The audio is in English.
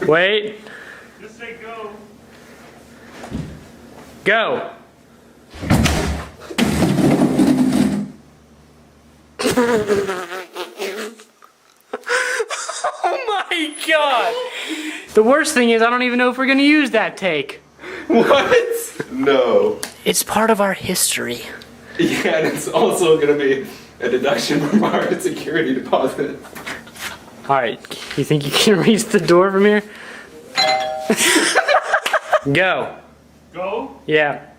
Wait. Just say go. Go. Oh my god! The worst thing is I don't even know if we're gonna use that take. What? No. It's part of our history. Yeah, and it's also gonna be a deduction from our security deposit. Alright, you think you can reach the door from here? Go. Go? Yeah.